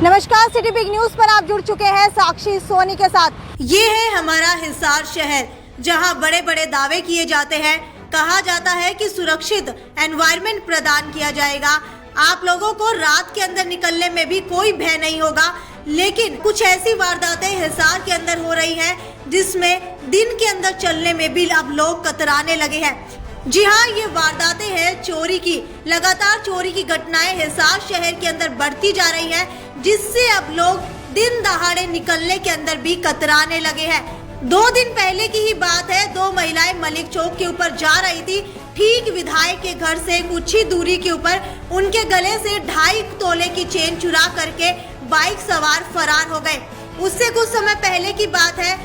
नमस्कार, city big news पर आप जुड़ चुके हैं साक्षी सोनी के साथ। ये है हमारा हिसार शहर, जहां बड़े बड़े दावे किए जाते हैं। कहा जाता है कि सुरक्षित एनवायरनमेंट प्रदान किया जाएगा, आप लोगों को रात के अंदर निकलने में भी कोई भय नहीं होगा। लेकिन कुछ ऐसी वारदातें हिसार के अंदर हो रही हैं जिसमें दिन के अंदर चलने में भी अब लोग कतराने लगे हैं। जी हाँ, ये वारदातें हैं चोरी की। लगातार चोरी की घटनाएं हिसार शहर के अंदर बढ़ती जा रही हैं, जिससे अब लोग दिन दहाड़े निकलने के अंदर भी कतराने लगे हैं। 2 दिन पहले की ही बात है, 2 महिलाएं मलिक चौक के ऊपर जा रही थी। ठीक विधायक के घर से कुछ ही दूरी के ऊपर उनके गले से 2.5 तोले की चेन चुरा करके बाइक सवार फरार हो गए। उससे कुछ समय पहले की बात है,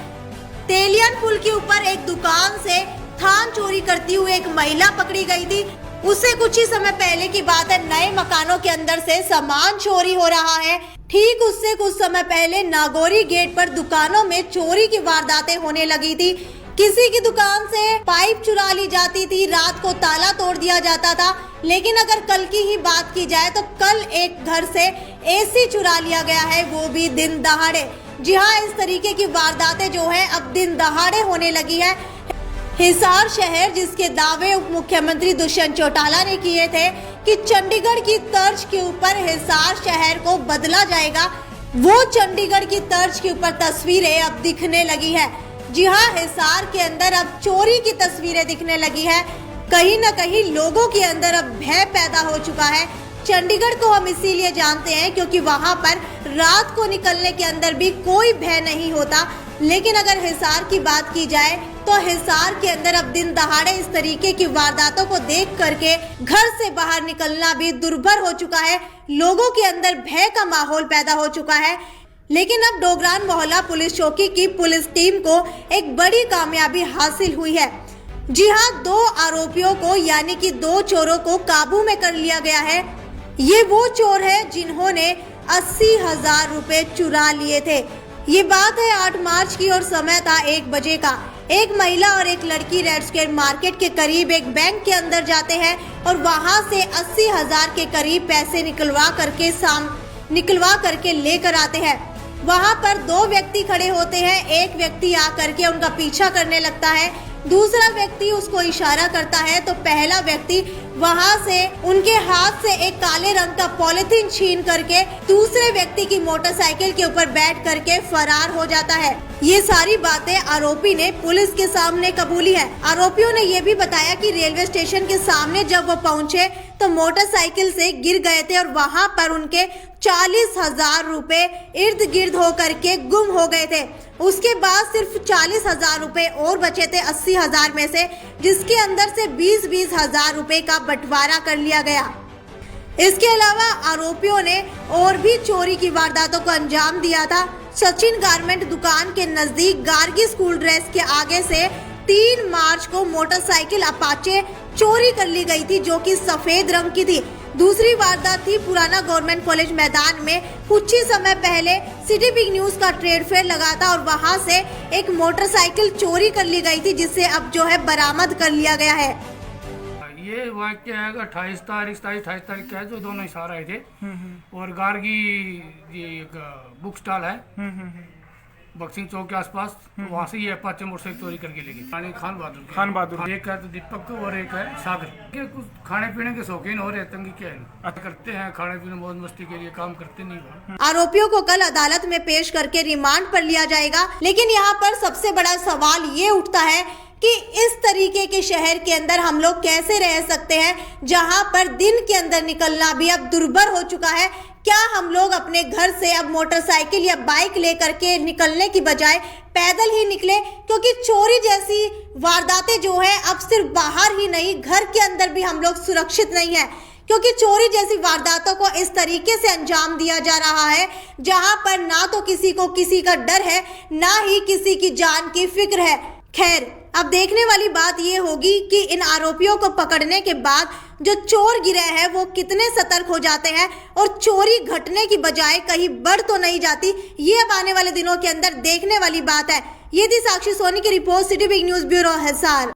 तेलियन पुल के ऊपर एक दुकान से थान चोरी करती हुई एक महिला पकड़ी गई थी। उससे कुछ ही समय पहले की बात है, नए मकानों के अंदर से सामान चोरी हो रहा है। ठीक उससे कुछ समय पहले नागौरी गेट पर दुकानों में चोरी की वारदातें होने लगी थी। किसी की दुकान से पाइप चुरा ली जाती थी, रात को ताला तोड़ दिया जाता था। लेकिन अगर कल की ही बात की जाए तो कल एक घर से एसी चुरा लिया गया है, वो भी दिन दहाड़े। जी हाँ, इस तरीके की वारदातें जो है अब दिन दहाड़े होने लगी है। हिसार शहर, जिसके दावे उप मुख्यमंत्री दुष्यंत चौटाला ने किए थे कि चंडीगढ़ की तर्ज के ऊपर हिसार शहर को बदला जाएगा, वो चंडीगढ़ की तर्ज के ऊपर तस्वीरें अब दिखने लगी है। जी हाँ, हिसार के अंदर अब चोरी की तस्वीरें दिखने लगी है। कहीं न कहीं लोगों के अंदर अब भय पैदा हो चुका है। चंडीगढ़ को हम इसीलिए जानते हैं क्योंकि वहां पर रात को निकलने के अंदर भी कोई भय नहीं होता। लेकिन अगर हिसार की बात की जाए तो हिसार के अंदर अब दिन दहाड़े इस तरीके की वारदातों को देख करके घर से बाहर निकलना भी दुर्भर हो चुका है। लोगों के अंदर भय का माहौल पैदा हो चुका है। लेकिन अब डोगरान मोहल्ला पुलिस चौकी की पुलिस टीम को एक बड़ी कामयाबी हासिल हुई है। जी हाँ, 2 आरोपियों को यानी कि 2 चोरों को काबू में कर लिया गया है। ये वो चोर है जिन्होंने 80,000 रुपए चुरा लिए थे। ये बात है 8 मार्च की और समय था 1 बजे का। एक महिला और एक लड़की रेड स्क्वायर मार्केट के करीब एक बैंक के अंदर जाते हैं और वहां से 80,000 के करीब पैसे निकलवा करके लेकर आते हैं। वहां पर 2 व्यक्ति खड़े होते हैं। एक व्यक्ति आकर के उनका पीछा करने लगता है, दूसरा व्यक्ति उसको इशारा करता है तो पहला व्यक्ति वहां से उनके हाथ से एक काले रंग का पॉलिथीन छीन करके दूसरे व्यक्ति की मोटरसाइकिल के ऊपर बैठ करके फरार हो जाता है। ये सारी बातें आरोपी ने पुलिस के सामने कबूली है। आरोपियों ने ये भी बताया कि रेलवे स्टेशन के सामने जब वो पहुंचे तो मोटरसाइकिल से गिर गए थे और वहां पर उनके 40,000 रुपए इर्द गिर्द होकर के गुम हो गए थे। उसके बाद सिर्फ 40,000 रुपए और बचे थे 80,000 में से, जिसके अंदर से 20,000 रुपए का बंटवारा कर लिया गया। इसके अलावा आरोपियों ने और भी चोरी की वारदातों को अंजाम दिया था। सचिन गारमेंट दुकान के नजदीक गार्गी स्कूल ड्रेस के आगे से 3 मार्च को मोटरसाइकिल अपाचे चोरी कर ली गई थी, जो कि सफेद रंग की थी। दूसरी वारदात थी पुराना गवर्नमेंट कॉलेज मैदान में। कुछ ही समय पहले सिटी बिग न्यूज का ट्रेड फेयर लगा था और वहां से एक मोटरसाइकिल चोरी कर ली गई थी, जिसे अब जो है बरामद कर लिया गया है। ये वाक्य है 28 तारीख का है, जो दोनों हिसार आए थे। और गार्गी ये एक बुक स्टॉल है बक्सिंग चौक के आसपास, वहाँ से ये अपाचे मोटरसाइकिल चोरी करके ले गई। खान बहादुर एक है तो दीपक और एक है सागर के। कुछ खाने पीने के शौकीन हो रहे, तंगी क्या है करते हैं, खाने पीने मौज मस्ती के लिए काम करते नहीं। आरोपियों को कल अदालत में पेश करके रिमांड पर लिया जाएगा। लेकिन यहाँ पर सबसे बड़ा सवाल ये उठता है कि इस तरीके के शहर के अंदर हम लोग कैसे रह सकते हैं, जहां पर दिन के अंदर निकलना भी अब दुर्भर हो चुका है। क्या हम लोग अपने घर से अब मोटरसाइकिल या बाइक लेकर के निकलने की बजाय पैदल ही निकले? क्योंकि चोरी जैसी वारदातें जो है अब सिर्फ बाहर ही नहीं, घर के अंदर भी हम लोग सुरक्षित नहीं है। क्योंकि चोरी जैसी वारदातों को इस तरीके से अंजाम दिया जा रहा है जहां पर ना तो किसी को किसी का डर है, ना ही किसी की जान की फिक्र है। खैर, अब देखने वाली बात ये होगी कि इन आरोपियों को पकड़ने के बाद जो चोर गिरोह है वो कितने सतर्क हो जाते हैं और चोरी घटने की बजाय कहीं बढ़ तो नहीं जाती। ये अब आने वाले दिनों के अंदर देखने वाली बात है। ये थी साक्षी सोनी की report, city big news bureau Hisar.